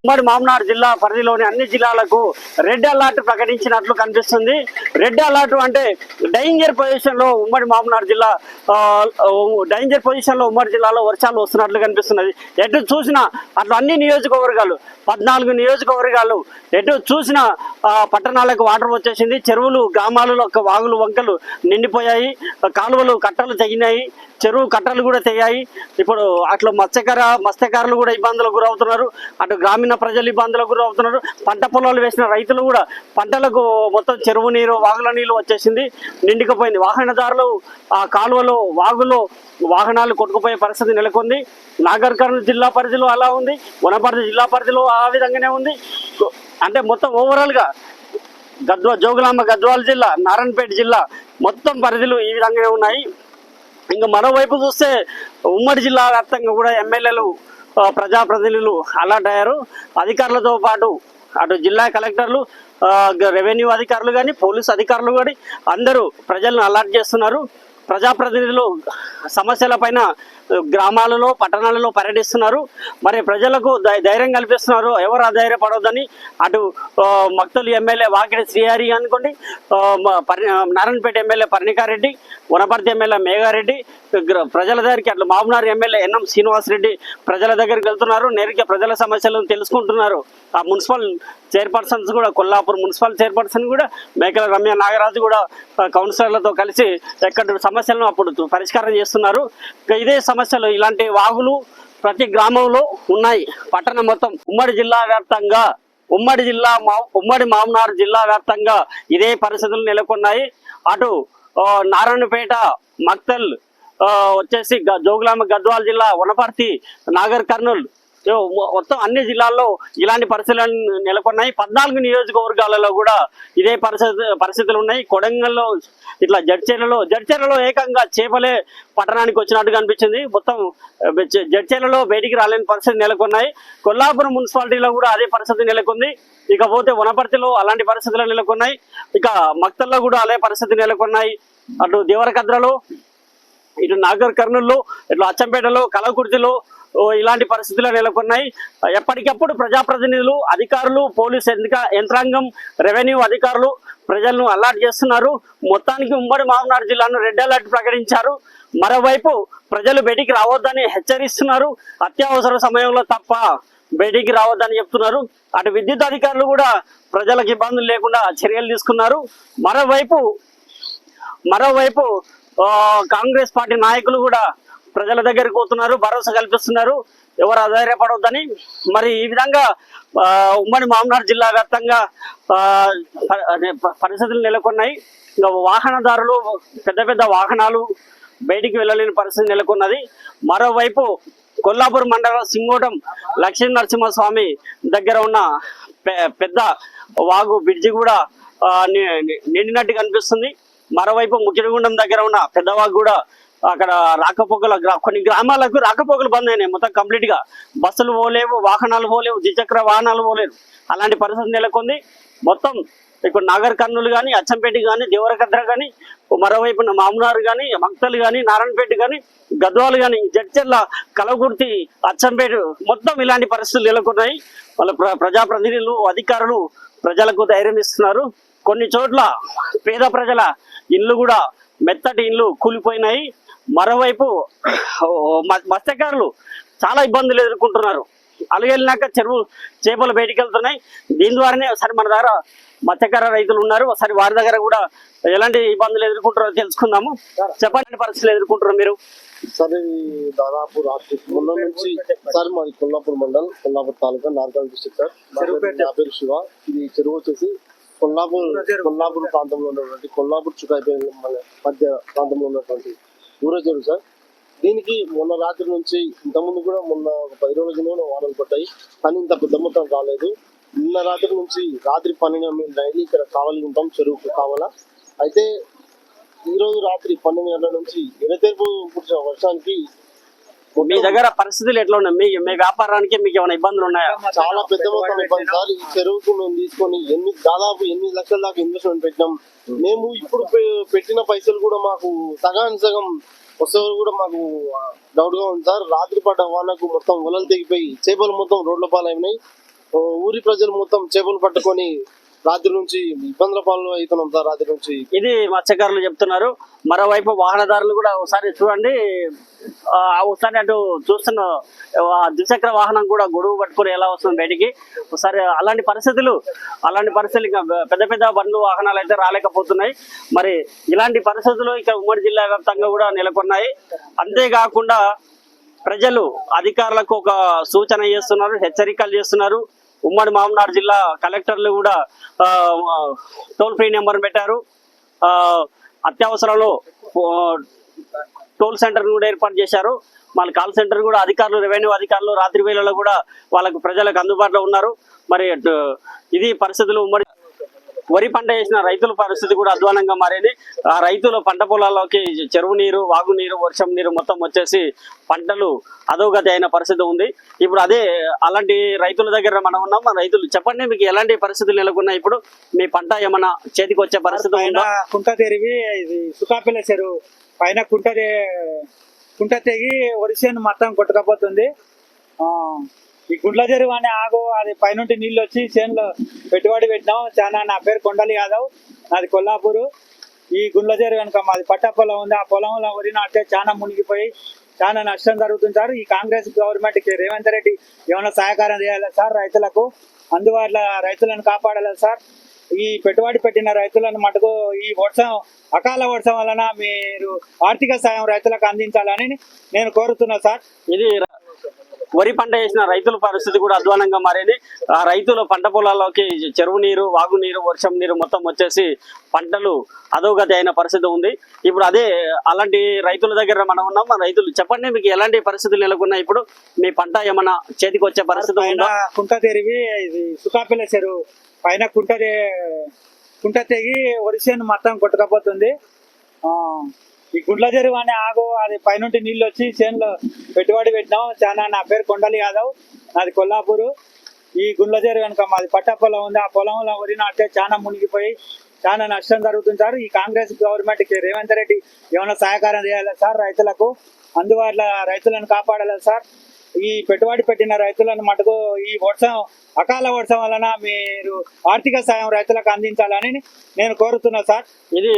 ఉమ్మడి మామనాడు జిల్లా పరిధిలోని అన్ని జిల్లాలకు రెడ్ అలర్ట్ ప్రకటించినట్లు కనిపిస్తుంది. రెడ్ అలర్ట్ అంటే డేంజర్ పొజిషన్ లో ఉమ్మడి మామనాడు జిల్లా ఉమ్మడి జిల్లాలో వర్షాలు వస్తున్నట్లు కనిపిస్తున్నది. ఎటు చూసినా అట్లా అన్ని నియోజకవర్గాలు 14 నియోజకవర్గాలు ఎటు చూసిన పట్టణాలకు వాటర్ వచ్చేసింది. చెరువులు గ్రామాలలో వాగులు వంకలు నిండిపోయాయి. కాలువలు కట్టలు తెగినాయి. చెరువు కట్టలు కూడా తెగాయి. ఇప్పుడు అట్లా మత్స్యకారులు కూడా ఇబ్బందులకు గురవుతున్నారు. అటు గ్రామీణ ప్రజలు ఇబ్బందులకు గురవుతున్నారు. పంట పొలాలు వేసిన రైతులు కూడా పంటలకు మొత్తం చెరువు నీరు వాగుల నీళ్ళు వచ్చేసింది, నిండికపోయింది. వాహనదారులు ఆ కాలువలో వాగులో వాహనాలు కొట్టుకుపోయే పరిస్థితి నెలకొంది. నాగర్ కర్నూలు జిల్లా పరిధిలో అలా ఉంది, వనపర్తి జిల్లా పరిధిలో ఆ విధంగానే ఉంది. అంటే మొత్తం ఓవరాల్ గా జోగులాంబ గద్వాల జిల్లా, నారాయణపేట జిల్లా మొత్తం పరిధిలో ఈ విధంగానే ఉన్నాయి. ఇంకా మరోవైపు చూస్తే ఉమ్మడి జిల్లా వ్యాప్తంగా కూడా ఎమ్మెల్యేలు ప్రజాప్రతినిధులు అలర్ట్ అయ్యారు. అధికారులతో పాటు అటు జిల్లా కలెక్టర్లు, రెవెన్యూ అధికారులు కానీ, పోలీసు అధికారులు కానీ అందరూ ప్రజలను అలర్ట్ చేస్తున్నారు. ప్రజాప్రతినిధులు సమస్యల పైన గ్రామాలలో పట్టణాలలో పర్యటిస్తున్నారు. మరి ప్రజలకు ధైర్యం కల్పిస్తున్నారు, ఎవరు అధైర్యపడవద్దని. అటు మక్తలి ఎమ్మెల్యే వాకిడి శ్రీహరి అనుకోండి, నారాయణపేట ఎమ్మెల్యే పర్ణికారెడ్డి, వనపర్తి ఎమ్మెల్యే మేఘారెడ్డి ప్రజల దగ్గరికి, అట్లా మామనార్ ఎమ్మెల్యే ఎన్ఎం శ్రీనివాసరెడ్డి ప్రజల దగ్గరికి వెళ్తున్నారు. నేరుగా ప్రజల సమస్యలను తెలుసుకుంటున్నారు. ఆ మున్సిపల్ చైర్పర్సన్స్ కూడా, కొల్లాపూర్ మున్సిపల్ చైర్పర్సన్ కూడా మేకల రమ్య నాగరాజు కూడా కౌన్సిలర్లతో కలిసి ఎక్కడ సమస్యలను అప్పుడు పరిష్కారం చేస్తున్నారు. ఇదే సమస్యలు ఇలాంటి వాగులు ప్రతి గ్రామంలో ఉన్నాయి. పట్టణం మొత్తం ఉమ్మడి మామనాడు జిల్లా వ్యాప్తంగా ఇదే పరిస్థితులు నెలకొన్నాయి. అటు నారాయణపేట, మక్తల్ వచ్చేసి జోగులాంబ గద్వాల జిల్లా, వనపర్తి, నాగర్ కర్నూలు మొత్తం అన్ని జిల్లాల్లో ఇలాంటి పరిస్థితులు నెలకొన్నాయి. 14 నియోజకవర్గాలలో కూడా ఇదే పరిస్థితులు ఉన్నాయి. కొడంగల్లో ఇట్లా జడ్చర్లలో ఏకంగా చేపలే పట్టణానికి వచ్చినట్టుగా అనిపించింది. మొత్తం జడ్చర్లలో బయటికి రాలేని పరిస్థితి నెలకొన్నాయి. కొల్లాపురం మున్సిపాలిటీలో కూడా అదే పరిస్థితి నెలకొంది. ఇకపోతే వనపర్తిలో అలాంటి పరిస్థితులు నెలకొన్నాయి. ఇక మక్తల్లో కూడా అదే పరిస్థితి నెలకొన్నాయి. అటు దేవరకద్రలో, ఇటు నాగర్ కర్నూల్లో, ఇట్లా అచ్చంపేటలో, కలవకుర్తిలో ఇలాంటి పరిస్థితులు నెలకొన్నాయి. ఎప్పటికప్పుడు ప్రజాప్రతినిధులు, అధికారులు, పోలీస్ యంత్రాంగం, రెవెన్యూ అధికారులు ప్రజలను అలర్ట్ చేస్తున్నారు. మొత్తానికి ఉమ్మడి మామనాడు జిల్లాను రెడ్ అలర్ట్ ప్రకటించారు. మరోవైపు ప్రజలు బయటికి రావద్దని హెచ్చరిస్తున్నారు. అత్యవసర సమయంలో తప్ప బయటికి రావద్దని చెప్తున్నారు. అటు విద్యుత్ అధికారులు కూడా ప్రజలకు ఇబ్బందులు లేకుండా చర్యలు తీసుకున్నారు. మరోవైపు కాంగ్రెస్ పార్టీ నాయకులు కూడా ప్రజల దగ్గరికి పోతున్నారు, భరోసా కల్పిస్తున్నారు, ఎవరు అధైర్యపడవద్దని. మరి ఈ విధంగా ఉమ్మడి మామనాడు జిల్లా వ్యాప్తంగా పరిస్థితులు నెలకొన్నాయి. ఇంకా వాహనదారులు పెద్ద వాహనాలు బయటికి వెళ్ళలేని పరిస్థితి నెలకొన్నది. మరోవైపు కొల్లాపూర్ మండలం సింగోటం లక్ష్మీ నరసింహస్వామి దగ్గర ఉన్న పెద్ద వాగు బ్రిడ్జి కూడా నిండినట్టు కనిపిస్తుంది. మరోవైపు ముఖ్యగుండం దగ్గర ఉన్న పెద్దవాగు కూడా అక్కడ కొన్ని గ్రామాలకు రాకపోకలు బంద్ అయినాయి మొత్తం కంప్లీట్ గా. బస్సులు పోలేవు, వాహనాలు పోలేవు, ద్విచక్ర వాహనాలు పోలేవు. అలాంటి పరిస్థితి నెలకొంది. మొత్తం ఇప్పుడు నాగర్ కర్నూలు కానీ, అచ్చంపేట కానీ, దేవరకద్ర కానీ, మరోవైపు మామనార్ కానీ, మక్తలు కానీ, నారాయణపేట కానీ, గద్వాలు కానీ, జడ్చర్ల, కలవకుర్తి, అచ్చంపేట మొత్తం ఇలాంటి పరిస్థితులు నెలకొన్నాయి. వాళ్ళ ప్రజాప్రతినిధులు, అధికారులు ప్రజలకు ధైర్యం ఇస్తున్నారు. కొన్ని చోట్ల పేద ప్రజల ఇళ్ళు కూడా, మెత్తటి ఇళ్ళు కూలిపోయినాయి. మరోవైపు మత్స్యకారులు చాలా ఇబ్బందులు ఎదుర్కొంటున్నారు. అలగెళ్ళినాక చేపలు బయటికి వెళ్తున్నాయి. దీని ద్వారానే ఒకసారి మన దగ్గర మత్స్యకార రైతులు ఉన్నారు, ఒకసారి వారి దగ్గర కూడా ఎలాంటి ఇబ్బందులు ఎదుర్కొంటారో తెలుసుకుందాము. చెప్పండి, పరిస్థితులు ఎదుర్కొంటున్నారు మీరు? సార్ దాదాపు రాత్రి మొన్న నుంచి సార్ మాది కొల్లాపూర్ మండల్, కొల్లాపూర్ తాలూకా, నార్కల్ డిస్ట్రిక్ట్ సార్. నా పేరు శివ. ఇది చెరువు వచ్చేసి కొల్లాపూర్ ప్రాంతంలో ఉన్నటువంటి కొల్లాపూర్ చుకాయి మధ్య ప్రాంతంలో ఉన్నటువంటి ఊర చెరువు సార్. దీనికి మొన్న రాత్రి నుంచి, ఇంతకుముందు కూడా మొన్న ఒక 10 రోజుల కింద వానలు పడ్డాయి, కానీ ఇంత పెద్ద మొత్తం రాలేదు. నిన్న రాత్రి నుంచి రాత్రి 12 మేము డైలీ ఇక్కడ కావాలి ఉంటాం, చెరువుకు కావాలా. అయితే ఈ రోజు రాత్రి 12 గంటల నుంచి ఎడతెరిపి కురిసిన వర్షానికి మీ దగ్గర పరిస్థితులు ఎట్లా ఉన్నాయి? మీ వ్యాపారానికి మీకు ఏమైనా ఇబ్బందులు ఉన్నాయా? చాలా పెద్ద మొత్తం ఇబ్బంది సార్. ఈ చెరువుకు మేము తీసుకొని దాదాపు 8 లక్షల దాకా ఇన్వెస్ట్మెంట్ పెట్టినాం. మేము ఇప్పుడు పెట్టిన పైసలు కూడా మాకు సగం వస్తే కూడా మాకు డౌట్ గా ఉంది సార్. రాత్రి పడ్డ వానకు మొత్తం వలలు తెగిపోయి చేపలు మొత్తం రోడ్ల పాలైనాయి. ఊరి ప్రజలు మొత్తం చేపలు పట్టుకొని రాత్రి నుంచి ఇబ్బందుల పాలు అవుతున్నాం సార్. రాత్రి నుంచి ఇది మత్స్యకారులు చెప్తున్నారు. మరోవైపు వాహనదారులు కూడా ఒకసారి చూడండి, ఒకసారి అటు చూస్తున్న ద్విచక్ర వాహనం కూడా గొడుగు పట్టుకొని ఎలా వస్తుంది బయటికి. ఒకసారి అలాంటి పరిస్థితులు ఇంకా పెద్ద పెద్ద బండ్లు వాహనాలు అయితే రాలేకపోతున్నాయి. మరి ఇలాంటి పరిస్థితులు ఇక్కడ ఉమ్మడి జిల్లా వ్యాప్తంగా కూడా నెలకొన్నాయి. అంతేకాకుండా ప్రజలు అధికారులకు ఒక సూచన చేస్తున్నారు, హెచ్చరికలు చేస్తున్నారు. ఉమ్మడి మహబూబ్నగర్ జిల్లా కలెక్టర్లు కూడా టోల్ ఫ్రీ నెంబర్ పెట్టారు. అత్యవసరంలో టోల్ సెంటర్ కూడా ఏర్పాటు చేశారు. వాళ్ళ కాల్ సెంటర్ కూడా అధికారులు, రెవెన్యూ అధికారులు రాత్రి వేళల్లో కూడా వాళ్ళకు ప్రజలకు అందుబాటులో ఉన్నారు. మరి ఇది పరిస్థితులు. ఉమ్మడి వరి పంట వేసిన రైతుల పరిస్థితి కూడా అధ్వానంగా మారింది. ఆ రైతుల పంట పొలాల్లోకి చెరువు నీరు, వాగునీరు, వర్షం నీరు మొత్తం వచ్చేసి పంటలు అధోగతి అయిన పరిస్థితి ఉంది. ఇప్పుడు అదే అలాంటి రైతుల దగ్గర మనం ఉన్నాం. మన రైతులు చెప్పండి, మీకు ఎలాంటి పరిస్థితులు నెలకొన్నాయి? ఇప్పుడు మీ పంట ఏమన్నా చేతికి వచ్చే పరిస్థితి ఉందా? కుంట తెరివి ఇది సుకాపిల్ల చెరువు పైన కుంట తెగి వరిసేను మొత్తం కొట్టుకపోతుంది. ఈ గుండ్ల చెరువు అనే ఆగు, అది పైనుంటి నీళ్ళు వచ్చి చేనులో పెట్టుబడి పెట్టినాం. చాలా. నా పేరు కొండలి యాదవ్, నాది కొల్లాపూరు. ఈ గుండ్ల చెరువు వెనుక మాది పట్ట పొలం ఉంది. ఆ పొలంలో వరి నాటితే చాలా మునిగిపోయి చాలా నష్టం జరుగుతుంది సార్. ఈ కాంగ్రెస్ గవర్నమెంట్ కి రేవంత్ రెడ్డి ఏమైనా సహకారం చేయాలి సార్ రైతులకు. అందువల్ల రైతులను కాపాడాలి సార్. ఈ పెట్టుబడి పెట్టిన రైతులను మటుకు ఈ అకాల వర్షం వలన మీరు ఆర్థిక సాయం రైతులకు అందించాలని నేను కోరుతున్నా సార్. ఇది వరి పంట వేసిన రైతుల పరిస్థితి కూడా అధ్వానంగా మారింది. ఆ రైతుల పంట పొలాల్లోకి చెరువు నీరు, వాగునీరు, వర్షం నీరు మొత్తం వచ్చేసి పంటలు అధోగతి అయిన పరిస్థితి ఉంది. ఇప్పుడు అదే అలాంటి రైతుల దగ్గర మనం ఉన్నాం. మన రైతులు చెప్పండి, మీకు ఎలాంటి పరిస్థితులు నెలకొన్నాయి? ఇప్పుడు మీ పంట ఏమన్నా చేతికి వచ్చే పరిస్థితి ఉందా? కుంట తెరివి ఇది సుకాపిల్ల చెరువు పైన కుంట తెగి వరిసేను మొత్తం కొట్టుకపోతుంది. ఈ గుండ్ల చెరువు అనే ఆగు, అది పైనుంటి నీళ్ళు వచ్చి చేనులో పెట్టుబడి పెట్టినాం. చాలా. నా పేరు కొండలి యాదవ్, నాది కొల్లాపూరు. ఈ గుండ్ల చెరువు వెనుక మాది పట్ట పొలం ఉంది. ఆ పొలంలో వరి నాటితే చాలా మునిగిపోయి చాలా నష్టం జరుగుతుంది సార్. ఈ కాంగ్రెస్ గవర్నమెంట్ కి రేవంత్ రెడ్డి ఏమైనా సహకారం చేయాలి సార్ రైతులకు. అందువల్ల రైతులను కాపాడాలి సార్. ఈ పెట్టుబడి పెట్టిన రైతులను మటుకు ఈ అకాల వర్షం వలన మీరు ఆర్థిక సాయం రైతులకు అందించాలని నేను కోరుతున్నా సార్. ఇది